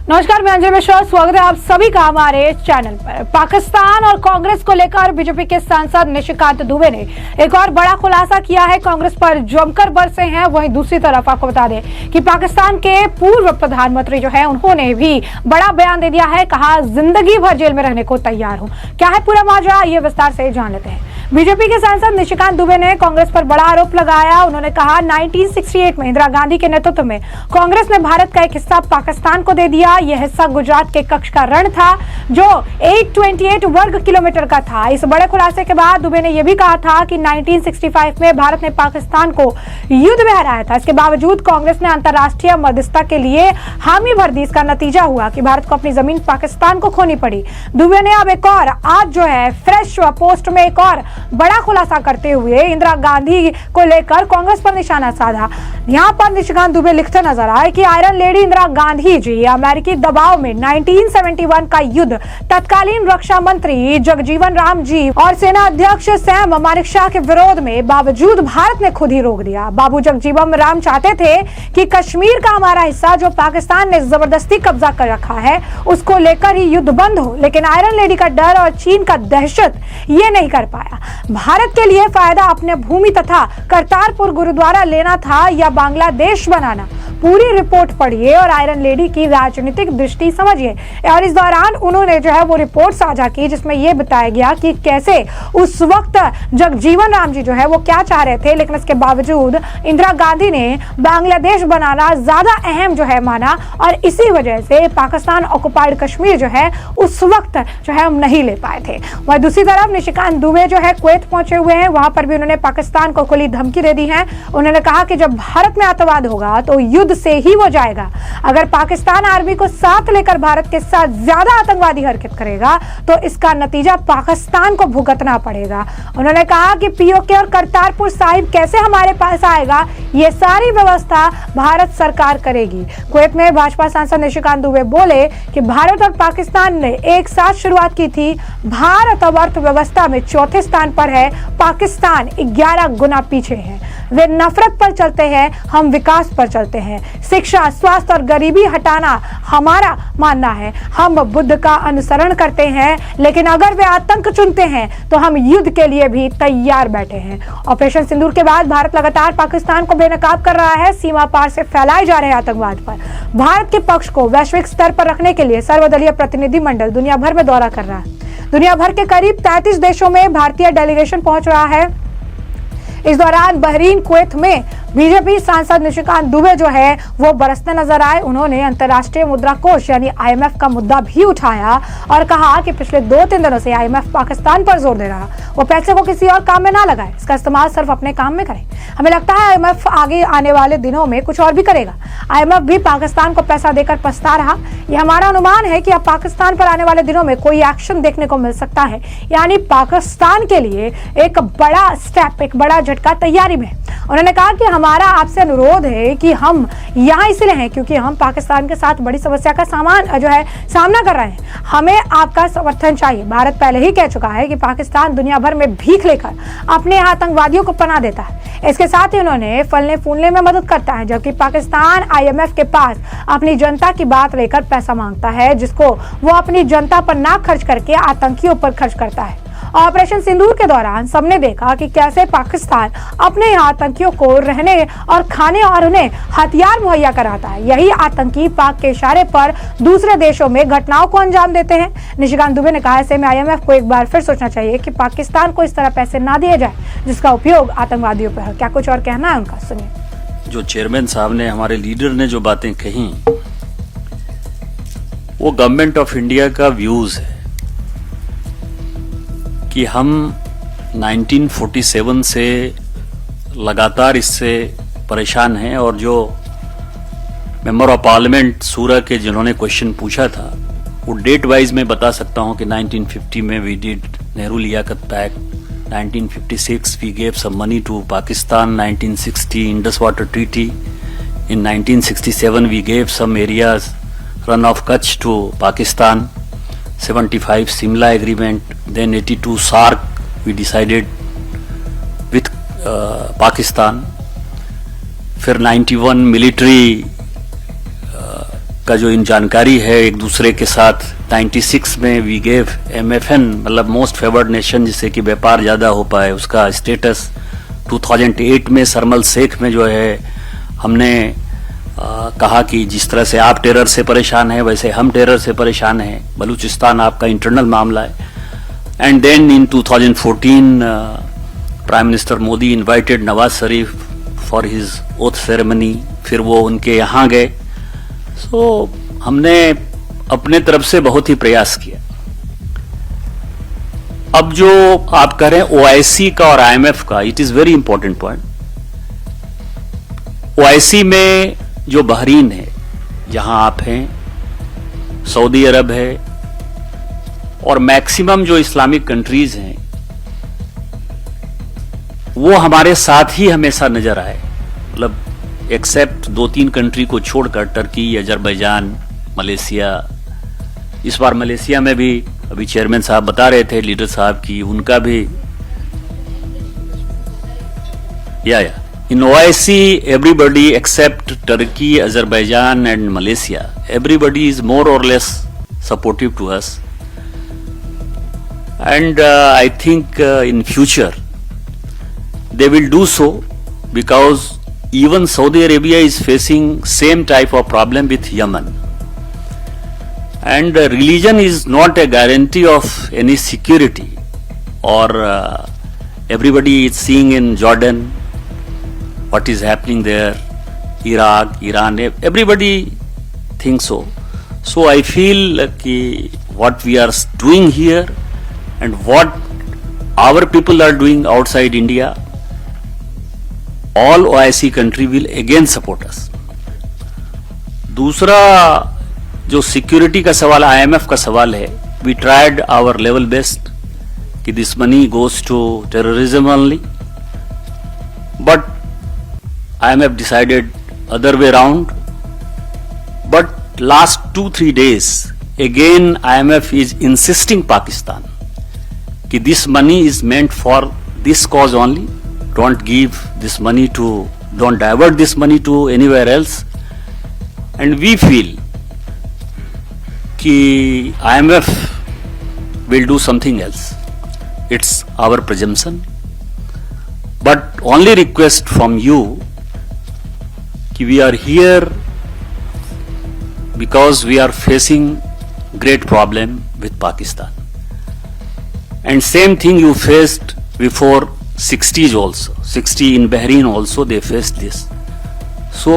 नमस्कार, मैं अंजलि मिश्रा, स्वागत है आप सभी का हमारे चैनल पर। पाकिस्तान और कांग्रेस को लेकर बीजेपी के सांसद निशिकांत दुबे ने एक और बड़ा खुलासा किया है। कांग्रेस पर जमकर बरसे हैं। वहीं दूसरी तरफ आपको बता दें कि पाकिस्तान के पूर्व प्रधानमंत्री जो है उन्होंने भी बड़ा बयान दे दिया है। कहा, जिंदगी भर जेल में रहने को तैयार हूं। क्या है पूरा माजरा, ये विस्तार से जान लेते हैं। बीजेपी के सांसद निशिकांत दुबे ने कांग्रेस पर बड़ा आरोप लगाया। उन्होंने कहा, 1968 में इंदिरा गांधी के नेतृत्व में कांग्रेस ने भारत का एक हिस्सा पाकिस्तान को दे दिया। यह हिस्सा गुजरात के कच्छ का रण था जो 828 वर्ग किलोमीटर का था। इस बड़े खुलासे के बाद दुबे ने यह भी कहा था कि 1965 में भारत ने पाकिस्तान को युद्ध में हराया था। इसके बावजूद कांग्रेस ने अंतर्राष्ट्रीय मध्यस्थता के लिए हामी भर दी। इसका नतीजा हुआ कि भारत को अपनी जमीन पाकिस्तान को खोनी पड़ी। दुबे ने अब एक और आज जो है फ्रेश पोस्ट में एक और बड़ा खुलासा करते हुए इंदिरा गांधी को लेकर कांग्रेस पर निशाना साधा। यहां पर निशिकांत दुबे लिखते नजर आए कि आयरन लेडी इंदिरा गांधी जी अमेरिकी दबाव में 1971 का युद्ध तत्कालीन रक्षा मंत्री जगजीवन राम जी और सेना अध्यक्ष सैम मानेकशॉ के विरोध में बावजूद भारत ने खुद ही रोक दिया। बाबू जगजीवन राम चाहते थे कि कश्मीर का हमारा हिस्सा जो पाकिस्तान ने जबरदस्ती कब्जा कर रखा है उसको लेकर ही युद्ध बंद हो, लेकिन आयरन लेडी का डर और चीन का दहशत ये नहीं कर पाया। भारत के लिए फायदा अपने भूमि तथा करतारपुर गुरुद्वारा लेना था या बांग्लादेश बनाना। पूरी रिपोर्ट पढ़िए और आयरन लेडी की राजनीतिक दृष्टि समझिए। और इस दौरान उन्होंने जो है वो रिपोर्ट साझा की जिसमें यह बताया गया कि कैसे उस वक्त जगजीवन राम जी जो है वो क्या चाह रहे थे, लेकिन इसके बावजूद इंदिरा गांधी ने बांग्लादेश बनाना ज्यादा अहम जो है माना और इसी वजह से पाकिस्तान ऑक्युपाइड कश्मीर जो है उस वक्त जो है हम नहीं ले पाए थे। वहीं दूसरी तरफ निशिकांत दुबे जो है कुवैत पहुंचे हुए हैं। वहां पर भी उन्होंने पाकिस्तान को खुली धमकी दे दी है। उन्होंने कहा कि जब भारत में आतंकवाद होगा तो युद्ध से ही वो जाएगा। अगर पाकिस्तान आर्मी को साथ लेकर भारत के साथ ज्यादा आतंकवादी हरकत करेगा तो इसका नतीजा पाकिस्तान को भुगतना पड़ेगा। उन्होंने कहा कि पीओके और करतारपुर साहिब कैसे हमारे पास आएगा, ये सारी व्यवस्था भारत सरकार करेगी। कुवैत में भाजपा सांसद निशिकांत दुबे बोले कि भारत और पाकिस्तान ने एक साथ शुरुआत की थी। भारत अब अर्थव्यवस्था में चौथे स्थान पर है, पाकिस्तान 11 गुना पीछे है। वे नफरत पर चलते हैं, हम विकास पर चलते हैं। शिक्षा, स्वास्थ्य और गरीबी हटाना हमारा मानना है। हम बुद्ध का अनुसरण करते हैं, लेकिन अगर वे आतंक चुनते हैं तो हम युद्ध के लिए भी तैयार बैठे हैं। ऑपरेशन सिंदूर के बाद भारत लगातार पाकिस्तान को बेनकाब कर रहा है। सीमा पार से फैलाए जा रहे आतंकवाद पर भारत के पक्ष को वैश्विक स्तर पर रखने के लिए सर्वदलीय प्रतिनिधिमंडल दुनिया भर में दौरा कर रहा है। दुनिया भर के करीब 33 देशों में भारतीय डेलीगेशन पहुंच रहा है। इस दौरान बहरीन, कुवैत में बीजेपी सांसद निशिकांत दुबे जो है वो बरसते नजर आए। उन्होंने अंतर्राष्ट्रीय मुद्रा कोष यानी IMF का मुद्दा भी उठाया और कहा कि पिछले 2-3 दिनों से IMF पाकिस्तान पर जोर दे रहा, वो पैसे को किसी और काम में ना लगाए, इसका इस्तेमाल सिर्फ अपने काम में करें। हमें लगता है IMF आगे आने वाले दिनों में कुछ और भी करेगा। IMF भी पाकिस्तान को पैसा देकर पछता रहा। ये हमारा अनुमान है कि अब पाकिस्तान पर आने वाले दिनों में कोई एक्शन देखने को मिल सकता है, यानी पाकिस्तान के लिए एक बड़ा स्टेप, एक बड़ा झटका तैयारी में। उन्होंने कहा कि हमारा आपसे अनुरोध है कि हम यहाँ इसलिए हैं क्योंकि हम पाकिस्तान के साथ बड़ी समस्या का सामना कर रहे हैं। हमें आपका समर्थन चाहिए। भारत पहले ही कह चुका है कि पाकिस्तान दुनिया भर में भीख लेकर अपने आतंकवादियों को पनाह देता है। इसके साथ ही उन्होंने फलने फूलने में मदद करता है, जबकि पाकिस्तान IMF के पास अपनी जनता की बात लेकर पैसा मांगता है, जिसको वो अपनी जनता पर ना खर्च करके आतंकियों पर खर्च करता है। ऑपरेशन सिंदूर के दौरान सबने देखा कि कैसे पाकिस्तान अपने आतंकियों को रहने और खाने और उन्हें हथियार मुहैया कराता है। यही आतंकी पाक के इशारे पर दूसरे देशों में घटनाओं को अंजाम देते हैं। निशिकांत दुबे ने कहा, ऐसे में IMF को एक बार फिर सोचना चाहिए कि पाकिस्तान को इस तरह पैसे ना दिए जाए जिसका उपयोग आतंकवादियों पर है। क्या कुछ और कहना है उनका, सुनिए। जो चेयरमैन साहब ने, हमारे लीडर ने जो बातें कही वो गवर्नमेंट ऑफ इंडिया का व्यूज है कि हम 1947 से लगातार इससे परेशान हैं। और जो मेंबर ऑफ पार्लियामेंट सूरत के जिन्होंने क्वेश्चन पूछा था वो डेट वाइज मैं बता सकता हूं कि 1950 में we did Nehru Liaquat pact, 1956 we gave some money to Pakistan, 1960 Indus Water Treaty, in 1967 we gave some areas run of Kutch to Pakistan, 75 Simla agreement, then 82 SARC we decided with Pakistan, फिर 91 military का जो इन जानकारी है एक दूसरे के साथ 96 में वी गेव MFN मतलब मोस्ट फेवर्ड नेशन, जिससे कि व्यापार ज्यादा हो पाए, उसका स्टेटस 2008 में सरमल शेख में जो है हमने कहा कि जिस तरह से आप टेरर से परेशान हैं वैसे हम टेरर से परेशान हैं, बलूचिस्तान आपका इंटरनल मामला है। And then in 2014 prime minister Modi invited Nawaz Sharif for his oath ceremony, फिर वो उनके यहाँ गए। सो हमने अपने तरफ से बहुत ही प्रयास किया। अब जो आप कह रहे हैं OIC का और IMF का, it is very important point. OIC में जो बहरीन है, जहां आप हैं, सऊदी अरब है और मैक्सिमम जो इस्लामिक कंट्रीज हैं वो हमारे साथ ही हमेशा नजर आए, मतलब एक्सेप्ट 2-3 कंट्री को छोड़कर, टर्की, अजरबैजान, मलेशिया। इस बार मलेशिया में भी अभी चेयरमैन साहब बता रहे थे, लीडर साहब की, उनका भी या in OIC everybody except Turkey, Azerbaijan and Malaysia, everybody is more or less supportive to us, and I think in future they will do so, because even Saudi Arabia is facing same type of problem with Yemen, and religion is not a guarantee of any security, or everybody is seeing in Jordan what is happening there, Iraq, Iran, everybody thinks so. So I feel like what we are doing here and what our people are doing outside India, all OIC country will again support us. दूसरा जो security का सवाल, IMF का सवाल है, we tried our level best कि this money goes to terrorism only, but IMF decided other way round. But last 2-3 days again IMF is insisting Pakistan कि this money is meant for this cause only, don't give this money to, don't divert this money to anywhere else. And we feel कि IMF will do something else. It's our presumption, but only request from you, we are here because we are facing great problem with Pakistan, and same thing you faced before 60s also, 60 in Bahrain also they faced this, so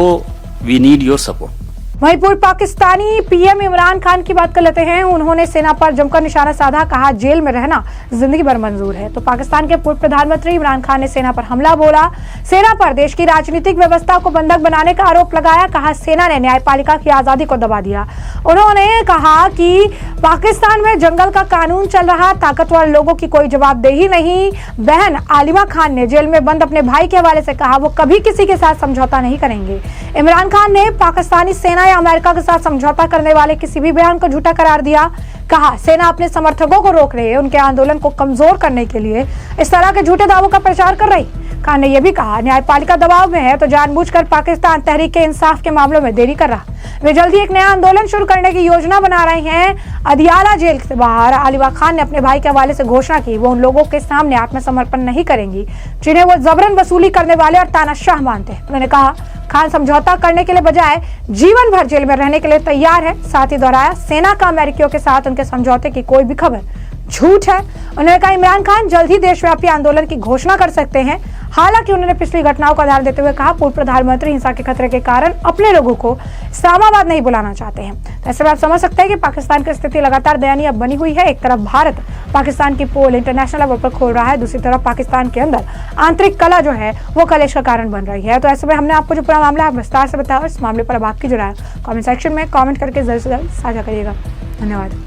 we need your support. वहीं पूर्व Pakistani PM Imran Khan की बात कर लेते हैं। उन्होंने सेना पर जमकर निशाना साधा, कहा जेल में रहना जिंदगी भर मंजूर है। तो पाकिस्तान के पूर्व प्रधानमंत्री इमरान खान ने सेना पर हमला बोला, सेना पर देश की राजनीतिक व्यवस्था को बंधक बनाने का आरोप लगाया, कहा सेना ने न्यायपालिका की आजादी को दबा दिया। उन्होंने कहा कि पाकिस्तान में जंगल का कानून चल रहा, ताकतवर लोगों की कोई जवाबदेही नहीं। बहन आलिमा खान ने जेल में बंद अपने भाई के हवाले से कहा वो कभी किसी के साथ समझौता नहीं करेंगे। इमरान खान ने पाकिस्तानी सेना अमेरिका के साथ समझौता करने वाले किसी भी बयान को झूठा करार दिया। कहा सेना अपने समर्थकों को रोक रही है, उनके आंदोलन को कमजोर करने के लिए इस तरह के झूठे दावों का प्रचार कर रही। खान ने यह भी कहा न्यायपालिका दबाव में है तो जानबूझकर पाकिस्तान तहरीक इंसाफ के मामलों में देरी कर रहा। वे जल्दी एक नया आंदोलन शुरू करने की योजना बना रहे हैं। अदियाला जेल से बाहर आलिमा खान ने अपने भाई के हवाले से घोषणा की वो उन लोगों के सामने आत्मसमर्पण नहीं करेंगी जिन्हें वो जबरन वसूली करने वाले और तानाशाह मानते हैं। उन्होंने कहा खान समझौता करने के लिए बजाय जीवन भर जेल में रहने के लिए तैयार है। साथ ही दोहराया सेना का अमेरिकियों के साथ उनके समझौते की कोई भी खबर झूठ है। उन्होंने कहा इमरान खान जल्द ही देशव्यापी आंदोलन की घोषणा कर सकते हैं। हालांकि उन्होंने पिछली घटनाओं का उदाहरण देते हुए कहा पूर्व प्रधानमंत्री हिंसा के खतरे के कारण अपने लोगों को इस्लामाबाद नहीं बुलाना चाहते हैं। ऐसे में आप समझ सकते हैं कि पाकिस्तान की स्थिति लगातार दयनीय बनी हुई है। एक तरफ भारत पाकिस्तान की पोल इंटरनेशनल लेवल पर खोल रहा है, दूसरी तरफ पाकिस्तान के अंदर आंतरिक कला जो है वो कलेश का कारण बन रही है। तो ऐसे में हमने आपको जो पूरा मामला है विस्तार से बताया। इस मामले पर अब आपकी जो राय कमेंट सेक्शन में कमेंट करके जल्द से जल्द साझा करिएगा। धन्यवाद।